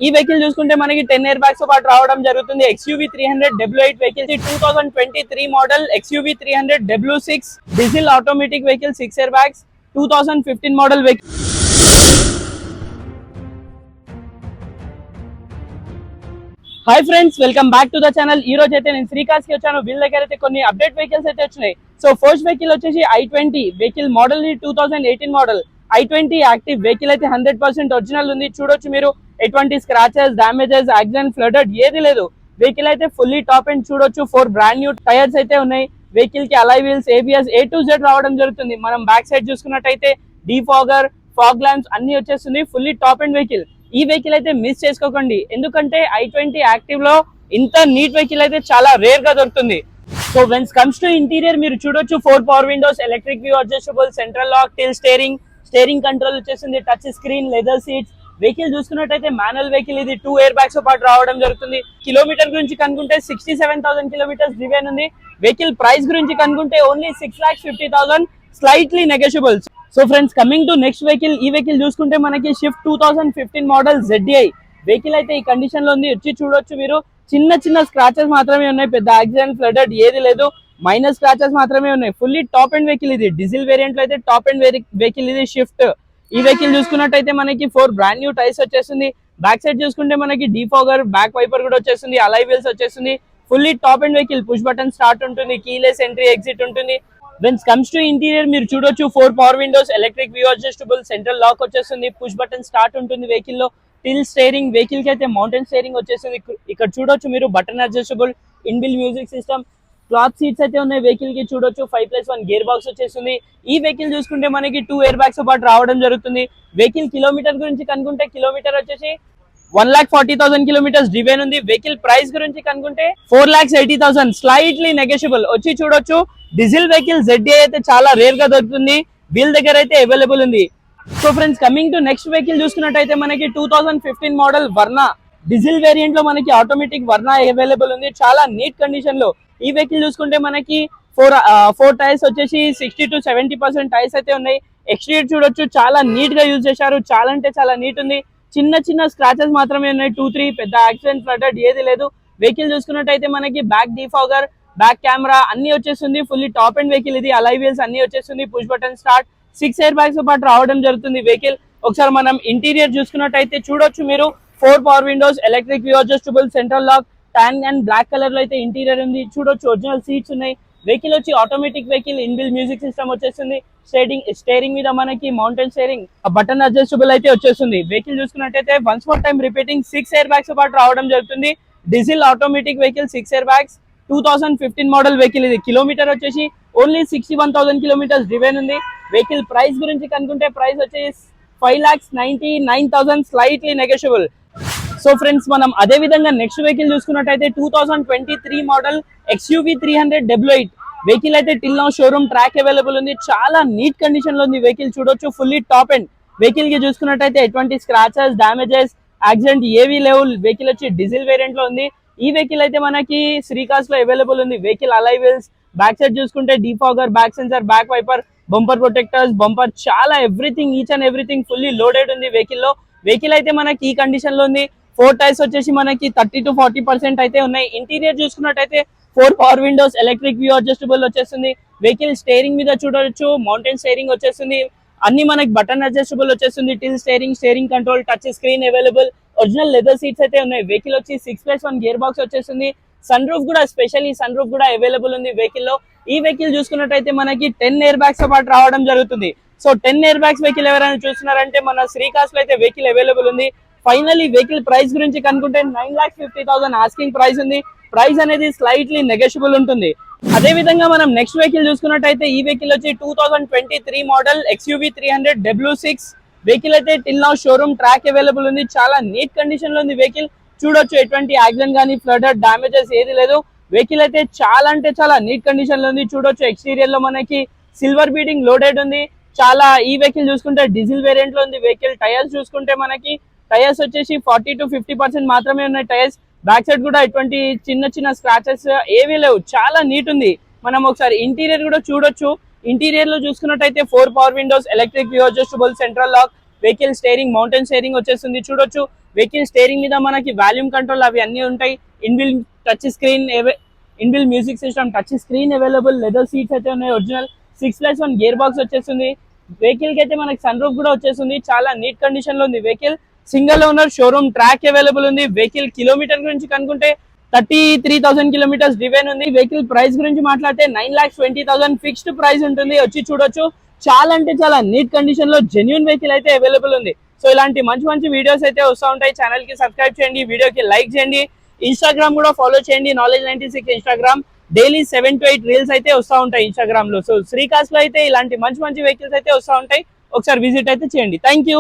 ఈ వెహికల్ చూసుకుంటే మనకి 10 ఎయిర్ బ్యాగ్స్ తో పాటు రావడం జరుగుతుంది. XUV 300 W8 vehicle 2023 model XUV 300 W6 diesel automatic vehicle 6 air bags 2015 model vehicle. Hi friends, welcome back to the channel. ఈ రోజు అయితే నేను శ్రీకాస్ కి వచ్చాను. వీళ్ళ దగ్గర అయితే కొన్ని అప్డేట్ వెహికల్స్ అయితే వచ్చినాయి. సో ఫస్ట్ వెహికల్ వచ్చేసి i20 vehicle model 2018 model i20 active vehicle అయితే 100% ఒరిజినల్ ఉంది. చూడొచ్చు మీరు, ఎటువంటి స్క్రాచెస్, డామేజెస్, యాక్సిడెంట్, ఫ్లడెడ్ ఏది లేదు. వెహికల్ అయితే ఫుల్లీ టాప్ అండ్ చూడొచ్చు 4 బ్రాండ్ న్యూ టైర్స్ అయితే ఉన్నాయి. వెహికల్ కి అలై wheels, ABS A to Z రావడం జరుగుతుంది. మనం బ్యాక్ సైడ్ చూసుకున్నట్టయితే డీఫాగర్, ఫాగ్ ల్యాంప్స్ అన్ని వచ్చేస్తుంది. Fully top end vehicle. ఈ వెహికల్ అయితే మిస్ చేసుకోకండి, ఎందుకంటే i20 యాక్టివ్ లో ఇంత నీట్ వెహికల్ అయితే చాలా రేర్ గా దొరుకుతుంది. So when's comes to interior మీరు చూడొచ్చు 4 power windows, electric view adjustable, central lock, tilt steering control వచ్చేసింది, touch screen, leather seats. Vehicle చూసుకున్నట్టయితే మాన్యువల్ వెహికల్ ఇది 2 ఎయిర్ బ్యాగ్స్ తో పాటు రావడం జరుగుతుంది. కిలోమీటర్ గురించి కనుకుంటే 67,000 కిలోమీటర్స్ డ్రివెన్ ఉంది. వెహికల్ ప్రైస్ గురించి కనుకుంటే only 6,50,000, slightly negotiable. So friends, coming to next vehicle. ఈ వెహికల్ చూసుకుంటే మనకి షిఫ్ట్ 2015 మోడల్ ZDI వెహికల్ అయితే ఈ కండిషన్ లో ఉంది. వచ్చి చూడొచ్చు మీరు, చిన్న స్క్రాచెస్ మాత్రమే ఉన్నాయి, పెద్ద యాక్సిడెంట్, ఫ్లడెడ్ ఏది లేదు, మైనర్ స్క్రాచెస్ మాత్రమే ఉన్నాయి. ఫుల్లీ టాప్ అండ్ వెహికల్ ఇది. డీజిల్ వేరియంట్ లో అయితే టాప్ అండ్ వెహికల్ ఇది షిఫ్ట్. ఈ వెహికల్ చూసుకున్నట్టయితే మనకి 4 బ్రాండ్ న్యూ టైర్స్ వచ్చేస్తుంది. బ్యాక్ సైడ్ చూసుకుంటే మనకి డీఫాగర్, బ్యాక్ వైపర్ కూడా వచ్చేస్తుంది, అలై వీల్స్ వచ్చేస్తుంది. Fully top end vehicle. Push button start ఉంటుంది, కీలెస్ ఎంట్రీ ఎగ్జిట్ ఉంటుంది. వెన్స్ కమ్స్ టు ఇంటీరియర్ మీరు చూడొచ్చు 4 power windows, electric view adjustable, central lock వచ్చేస్తుంది, పుష్ బటన్ స్టార్ట్ ఉంటుంది వెహికల్ లో. టిల్ స్టీరింగ్ వెహికల్ కి అయితే మౌంటైన్ స్టీరింగ్ వచ్చేస్తుంది. ఇక్కడ చూడొచ్చు మీరు, button adjustable, ఇన్బిల్ music system, cloth seats అయితే ఉన్నాయి వెహికల్ కి. చూడొచ్చు 5+1 గేర్ బాక్స్ వచ్చేస్తుంది. ఈ వెహికల్ చూసుకుంటే మనకి 2 ఎయిర్ బ్యాగ్స్ తో పాటు రావడం జరుగుతుంది. వెహికల్ కిలోమీటర్ గురించి కనుకుంటే కిలోమీటర్ వచ్చేసి 1,40,000 కిలోమీటర్స్ డ్రివెన్ ఉంది. వెహికల్ ప్రైస్ గురించి కనుకుంటే 4,80,000, స్లైట్లీ నెగోషియబుల్. వచ్చి చూడొచ్చు, డీజిల్ వెహికల్ ZDI అయితే చాలా రేర్ గా దొరుకుతుంది. వీళ్ళ దగ్గర అయితే అవైలబుల్ ఉంది. So friends, coming to next vehicle చూసుకున్నట్టయితే మనకి 2015 మోడల్ వర్నా డీజిల్ వేరియంట్ లో మనకి ఆటోమేటిక్ వర్నా అవైలబుల్ ఉంది, చాలా నీట్ కండిషన్ లో. ఈ వెహికల్ చూసుకుంటే మనకి 4 టైర్స్ వచ్చేసి 60 to 70% టైర్స్ అయితే ఉన్నాయి. ఎక్స్టీరియర్ చూడొచ్చు, చాలా నీట్ గా యూజ్ చేశారు, చాలా అంటే చాలా నీట్ ఉంది. చిన్న స్క్రాచెస్ మాత్రమే ఉన్నాయి, 2-3, పెద్ద యాక్సిడెంట్, ఫ్లడెడ్ ఏది లేదు. వెహికల్ చూసుకున్నట్టయితే మనకి బ్యాక్ డీఫాగర్, బ్యాక్ కెమెరా అన్ని వచ్చేస్తుంది. ఫుల్లీ టాప్ అండ్ వెహికల్ ఇది. అలై వీల్స్ అన్ని వచ్చేస్తుంది, push button start, 6 air bags తో పాటు రావడం జరుగుతుంది వెహికల్. ఒకసారి మనం ఇంటీరియర్ చూసుకున్నట్టయితే చూడొచ్చు మీరు, 4 power windows, electric view adjustable, central lock, tan and black colour లో అయితే ఇంటీరియర్ ఉంది. చూడొచ్చు ఒరిజినల్ సీట్స్ ఉన్నాయి. వెహికల్ వచ్చి automatic vehicle, inbuilt music system వచ్చేస్తుంది. స్టీరింగ్ మీద మనకి మౌంటైన్ స్టీరింగ్, బటన్ అడ్జస్టబుల్ అయితే వచ్చేస్తుంది. వెహికల్ చూసుకున్నట్టయితే once more time repeating, 6 air bags తో పాటు రావడం జరుగుతుంది. Diesel automatic vehicle, 6 air bags, 2015 model vehicle ఇది. కిలోమీటర్ వచ్చేసి ఓన్లీ 61,000 కిలోమీటర్స్ డ్రివెన్ ఉంది. వెహికల్ ప్రైస్ గురించి కనుకుంటే ప్రైస్ వచ్చేసి 5,99,000, స్లైట్లీ నెగోషియబుల్. సో ఫ్రెండ్స్, మనం అదే విధంగా నెక్స్ట్ వెహికల్ చూసుకున్నట్టయితే 2023 మోడల్ XUV 300 W8 వెహికల్ అయితే till now showroom track available ఉంది. చాలా నీట్ కండిషన్ లో ఉంది వెహికల్. చూడొచ్చు ఫుల్లీ టాప్ అండ్ వెహికల్ కి చూసుకున్నట్టయితే ఎటువంటి స్క్రాచెస్, డామేజెస్, యాక్సిడెంట్ ఏవీ లేవు. వెహికల్ వచ్చి డీజిల్ వేరియంట్ లో ఉంది. ఈ వెహికల్ అయితే మనకి శ్రీకాస్ లో అవైలబుల్ ఉంది. Vehicle alloy wheels, back side చూసుకుంటే defogger, back sensor, back wiper, bumper protectors, bumper, చాలా everything, each and everything fully loaded ఉంది వెహికల్ లో. వెహికల్ అయితే మనకి ఈ కండిషన్ లో ఉంది. 4 టైర్స్ వచ్చేసి మనకి 30 to 40% అయితే ఉన్నాయి. ఇంటీరియర్ చూసుకున్నట్టయితే 4 power windows, electric view adjustable వచ్చేస్తుంది. వెహికల్ స్టీరింగ్ మీద చూడొచ్చు, మౌంటైన్ స్టీరింగ్ వచ్చేస్తుంది. అన్ని మనకి బటన్ అడ్జస్టబుల్ వచ్చేస్తుంది. Till steering control, touch screen available. Original leather seats అయితే ఉన్నాయి. వెహికల్ వచ్చి 6+1 గేర్ బాక్స్ వచ్చేస్తుంది. సన్ రూఫ్ కూడా, స్పెషల్లీ సన్ రూఫ్ కూడా అవైలబుల్ ఉంది వెహికల్ లో. ఈ వెహికల్ చూసుకున్నట్టయితే మనకి 10 ఎయిర్ బ్యాగ్స్ తో పాటు రావడం జరుగుతుంది. సో 10 ఎయిర్ బ్యాగ్స్ వెహికల్ ఎవరైనా చూస్తున్నారంటే మన శ్రీకాస్ లో అయితే వెహికల్ అవైలబుల్ ఉంది. ఫైనల్లీ వెహికల్ ప్రైస్ గురించి కనుకుంటే 9,50,000 ఆస్కింగ్ ప్రైస్ ఉంది. ప్రైస్ అనేది స్లైట్లీ నెగోషియబుల్ ఉంటుంది. అదే విధంగా మనం నెక్స్ట్ వెహికల్ చూసుకున్నట్టయితే ఈ వెహికల్ వచ్చి 2023 మోడల్ XUV 300 W6 వెహికల్ అయితే till now showroom track available ఉంది. చాలా నీట్ కండిషన్ లో ఉంది వెహికల్. చూడొచ్చు, ఎటువంటి యాక్సిడెంట్ కానీ, ఫ్లడెడ్, డామేజెస్ ఏది లేదు. వెహికల్ అయితే చాలా అంటే చాలా నీట్ కండిషన్ లో ఉంది. చూడొచ్చు, ఎక్స్టీరియర్ లో మనకి సిల్వర్ బీడింగ్ లోడెడ్ ఉంది. చాలా ఈ వెహికల్ చూసుకుంటే డీజిల్ వేరియంట్ లో ఉంది వెహికల్. టైర్స్ చూసుకుంటే మనకి టైర్స్ వచ్చేసి 40 to 50% మాత్రమే ఉన్నాయి టైర్స్. బ్యాక్ సైడ్ కూడా ఎటువంటి చిన్న స్క్రాచెస్ ఏవీ లేవు, చాలా నీట్ ఉంది. మనం ఒకసారి ఇంటీరియర్ కూడా చూడొచ్చు. ఇంటీరియర్ లో చూసుకున్నట్టయితే 4 power windows, electric view adjustable, central lock, vehicle steering, mounted steering వచ్చేస్తుంది. చూడొచ్చు వెహికల్ స్టీరింగ్ మీద మనకి వాల్యూమ్ కంట్రోల్ అవి అన్ని ఉంటాయి. ఇన్బిల్ touch screen, ఇన్బిల్ music system, touch screen available, leather seats అయితే ఉన్నాయి ఒరిజినల్. 6+1 గేర్ బాక్స్ వచ్చేస్తుంది. వెహికల్ కి అయితే మనకి సన్ రూఫ్ కూడా వచ్చేస్తుంది. చాలా నీట్ కండిషన్ లో ఉంది vehicle. Single owner, showroom track available ఉంది. వెహికల్ కిలోమీటర్ గురించి కనుక్కుంటే 33,000 కిలోమీటర్స్ డ్రివెన్ ఉంది. వెహికల్ ప్రైస్ గురించి మాట్లాడితే 9,20,000 ఫిక్స్డ్ ప్రైస్ ఉంటుంది. వచ్చి చూడొచ్చు. చాలా అంటే చాలా నీట్ కండిషన్ లో జెన్యూన్ వెహికల్ అయితే అవైలబుల్ ఉంది. సో ఇలాంటి మంచి మంచి వీడియోస్ అయితే వస్తూ ఉంటాయి. ఛానల్ కి సబ్స్క్రైబ్ చేయండి, వీడియోకి లైక్ చేయండి, ఇన్స్టాగ్రామ్ కూడా ఫాలో చేయండి. Knowledge96 Instagram. Daily 7 to 8 reels అయితే వస్తూ ఉంటాయి ఇన్స్టాగ్రామ్ లో. సో శ్రీకాస్ లో అయితే ఇలాంటి మంచి మంచి వెహికల్స్ అయితే వస్తూ ఉంటాయి. ఒకసారి విజిట్ అయితే చేయండి. Thank you.